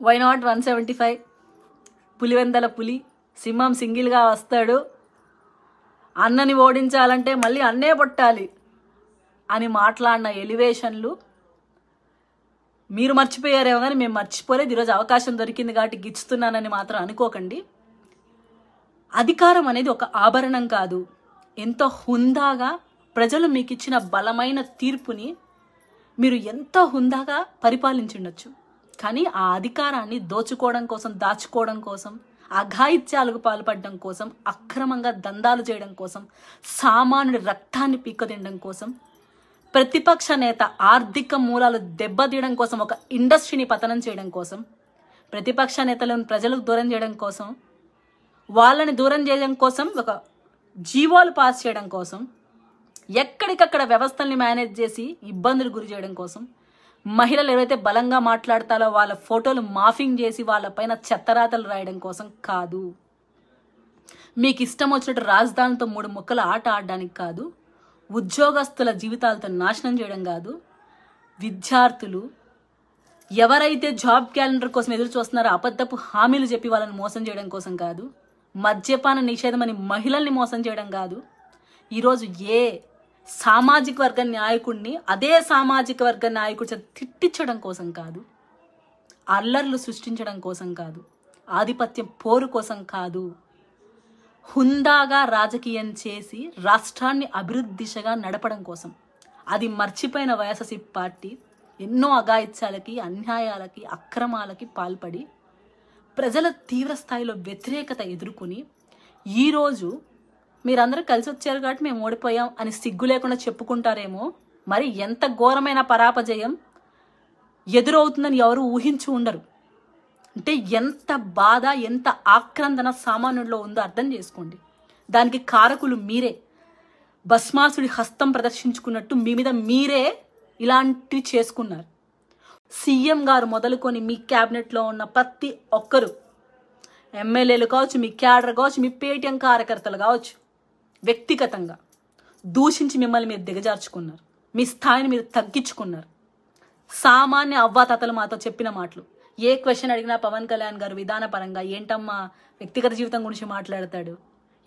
Why not 175? Pulivendula పులి సింహం సింగిల్గా వస్తాడు, అన్నని ఓడించాలంటే మళ్ళీ అన్నే పుట్టాలి అని మాట్లాడిన ఎలివేషన్లు మీరు మర్చిపోయారేమో కానీ మేము మర్చిపోలేదు. ఈరోజు అవకాశం దొరికింది కాబట్టి గిచ్చుతున్నానని మాత్రం అనుకోకండి. అధికారం అనేది ఒక ఆభరణం కాదు. ఎంతో హుందాగా ప్రజలు మీకు ఇచ్చిన బలమైన తీర్పుని మీరు ఎంతో హుందాగా పరిపాలించుండొచ్చు. కానీ ఆ అధికారాన్ని దోచుకోవడం కోసం, దాచుకోవడం కోసం, అఘాయిత్యాలకు పాల్పడడం కోసం, అక్రమంగా దందాలు చేయడం కోసం, సామాన్యుడి రక్తాన్ని పీక్కతినడం కోసం, ప్రతిపక్ష నేత ఆర్థిక మూలాలు దెబ్బతీయడం కోసం, ఒక ఇండస్ట్రీని పతనం చేయడం కోసం, ప్రతిపక్ష నేతలను ప్రజలకు దూరం చేయడం కోసం, వాళ్ళని దూరం చేయడం కోసం, ఒక జీవోలు పాస్ చేయడం కోసం, ఎక్కడికక్కడ వ్యవస్థల్ని మేనేజ్ చేసి ఇబ్బందులు గురి చేయడం కోసం, మహిళలు ఎవరైతే బలంగా మాట్లాడతారో వాళ్ళ ఫోటోలు మాఫింగ్ చేసి వాళ్ళపైన చెత్తరాతలు రాయడం కోసం కాదు. మీకు ఇష్టం వచ్చినట్టు రాజధానితో 3 ముక్కల ఆట ఆడడానికి కాదు. ఉద్యోగస్తుల జీవితాలతో నాశనం చేయడం కాదు. విద్యార్థులు ఎవరైతే జాబ్ క్యాలెండర్ కోసం ఎదురు చూస్తున్నారో అబద్ధపు హామీలు చెప్పి వాళ్ళని మోసం చేయడం కోసం కాదు. మద్యపాన నిషేధం అని మహిళల్ని మోసం చేయడం కాదు. ఈరోజు ఏ సామాజిక వర్గ నాయకుడిని అదే సామాజిక వర్గ నాయకుడి తిట్టించడం కోసం కాదు. అల్లర్లు సృష్టించడం కోసం కాదు. ఆధిపత్యం పోరు కోసం కాదు. హుందాగా రాజకీయం చేసి రాష్ట్రాన్ని అభివృద్ధి దిశగా నడపడం కోసం. అది మర్చిపోయిన వైఎస్ఆర్సీపీ పార్టీ ఎన్నో అఘాయిత్యాలకి, అన్యాయాలకి, అక్రమాలకి పాల్పడి ప్రజల తీవ్ర స్థాయిలో వ్యతిరేకత ఎదుర్కొని ఈరోజు మీరందరూ కలిసి వచ్చారు కాబట్టి మేము ఓడిపోయాం అని సిగ్గు లేకుండా చెప్పుకుంటారేమో. మరి ఎంత ఘోరమైన పరాపజయం ఎదురవుతుందని ఎవరు ఊహించి ఉండరు. అంటే ఎంత బాధ, ఎంత ఆక్రందన సామాన్యుల్లో ఉందో అర్థం చేసుకోండి. దానికి కారకులు మీరే. భస్మాసుడి హస్తం ప్రదర్శించుకున్నట్టు మీ మీద మీరే ఇలాంటివి చేసుకున్నారు. సీఎం గారు మొదలుకొని మీ క్యాబినెట్లో ఉన్న ప్రతి ఒక్కరు, ఎమ్మెల్యేలు కావచ్చు, మీ క్యాడర్ కావచ్చు, మీ పేటీఎం కార్యకర్తలు కావచ్చు, వ్యక్తిగతంగా దూషించి మిమ్మల్ని మీరు దిగజార్చుకున్నారు. మీ స్థాయిని మీరు తగ్గించుకున్నారు. సామాన్య అవ్వాతాతలు మాతో చెప్పిన మాటలు. ఏ క్వశ్చన్ అడిగినా పవన్ కళ్యాణ్ గారు విధానపరంగా ఏంటమ్మా వ్యక్తిగత జీవితం గురించి మాట్లాడతాడు,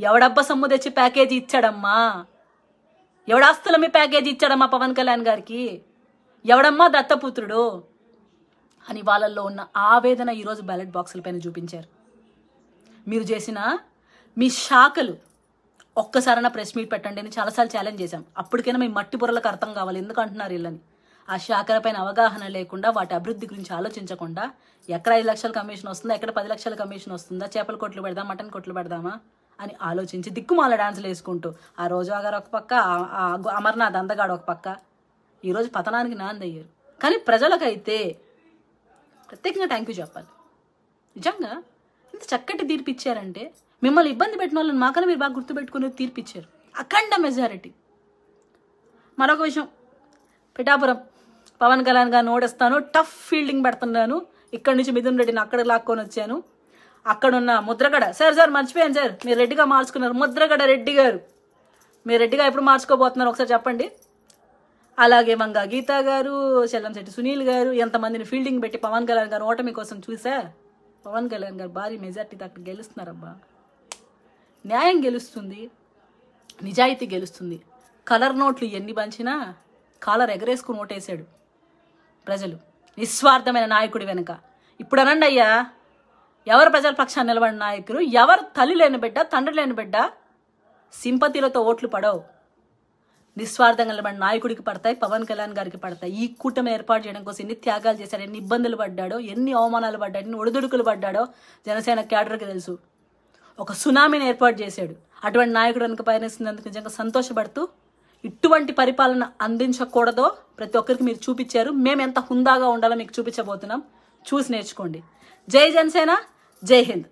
ఎవడబ్బా సొమ్ము తెచ్చి ప్యాకేజీ ఇచ్చాడమ్మా, ఎవడాస్తుల మీ ప్యాకేజీ ఇచ్చాడమ్మా పవన్ కళ్యాణ్ గారికి, ఎవడమ్మా దత్తపుత్రుడు అని వాళ్ళల్లో ఉన్న ఆవేదన ఈరోజు బ్యాలెట్ బాక్సుల పైన చూపించారు. మీరు చేసిన మీ శాఖలు ఒక్కసారైనా ప్రెస్ మీట్ పెట్టండి అని చాలాసార్లు ఛాలెంజ్ చేశాం. అప్పటికైనా మీ మట్టి బుర్రలకు అర్థం కావాలి ఎందుకు అంటున్నారు వీళ్ళని. ఆ శాఖలపైన అవగాహన లేకుండా, వాటి అభివృద్ధి గురించి ఆలోచించకుండా, ఎక్కడ 5 లక్షల కమిషన్ వస్తుందా, ఎక్కడ 10 లక్షల కమిషన్ వస్తుందా, చేపల కొట్లు పెడదాం, మటన్ కొట్లు పెడదామా అని ఆలోచించి దిక్కుమాల డాన్సులు వేసుకుంటూ, ఆ రోజా గారు ఒక పక్క, అమర్నాథ్ అందగాడు ఒక పక్క, ఈరోజు పతనానికి నాందయ్యారు. కానీ ప్రజలకైతే ప్రత్యేకంగా థ్యాంక్ యూ చెప్పాలి. నిజంగా ఇంత చక్కటి తీర్పు ఇచ్చారంటే, మిమ్మల్ని ఇబ్బంది పెట్టిన వాళ్ళని మాకన్నా మీరు బాగా గుర్తుపెట్టుకుని తీర్పు ఇచ్చారు. అఖండ మెజారిటీ. మరొక విషయం, పిఠాపురం పవన్ కళ్యాణ్ గారిని ఓడిస్తాను, టఫ్ ఫీల్డింగ్ పెడుతున్నాను, ఇక్కడి నుంచి మిథున్ రెడ్డిని అక్కడ లాక్కొని వచ్చాను, అక్కడున్న ముద్రగడ సార్ మర్చిపోయాను సార్, మీరు రెడ్డిగా మార్చుకున్నారు, ముద్రగడ రెడ్డి గారు మీరు రెడ్డిగా ఎప్పుడు మార్చుకోబోతున్నారు ఒకసారి చెప్పండి. అలాగే మంగా గీతా గారు, చెల్లంశెట్టి సునీల్ గారు, ఎంతమందిని ఫీల్డింగ్ పెట్టి పవన్ కళ్యాణ్ గారు ఓటమి కోసం చూసా. పవన్ కళ్యాణ్ గారు భారీ మెజార్టీతో అక్కడ గెలుస్తున్నారబ్బా. న్యాయం గెలుస్తుంది, నిజాయితీ గెలుస్తుంది. కలర్ నోట్లు ఎన్ని పంచినా కాలర్ ఎగరేసుకుని ఓటేశాడు ప్రజలు, నిస్వార్థమైన నాయకుడి వెనుక. ఇప్పుడు అనండి అయ్యా, ఎవరు ప్రజల పక్షాన్ని నిలబడిన నాయకులు, ఎవరు తల్లి లేని బిడ్డ, తండ్రి లేని బిడ్డ, సింపతిలతో ఓట్లు పడవు. నిస్వార్థంగా నిలబడిన నాయకుడికి పడతాయి, పవన్ కళ్యాణ్ గారికి పడతాయి. ఈ కూటమి ఏర్పాటు చేయడం కోసం ఎన్ని త్యాగాలు చేశాడు, ఎన్ని ఇబ్బందులు పడ్డాడో, ఎన్ని అవమానాలు పడ్డాడో, ఎన్ని ఒడిదుడుకులు పడ్డాడో జనసేన క్యాడర్కి తెలుసు. ఒక సునామీని ఏర్పాటు చేశాడు. అటువంటి నాయకుడు వెనుక పయనిస్తున్నందుకు నిజంగా సంతోషపడుతూ, ఇటువంటి పరిపాలన అందించకూడదో ప్రతి ఒక్కరికి మీరు చూపించారు. మేము ఎంత హుందాగా ఉండాలో మీకు చూపించబోతున్నాం, చూసి నేర్చుకోండి. జై జనసేన, జై హింద్.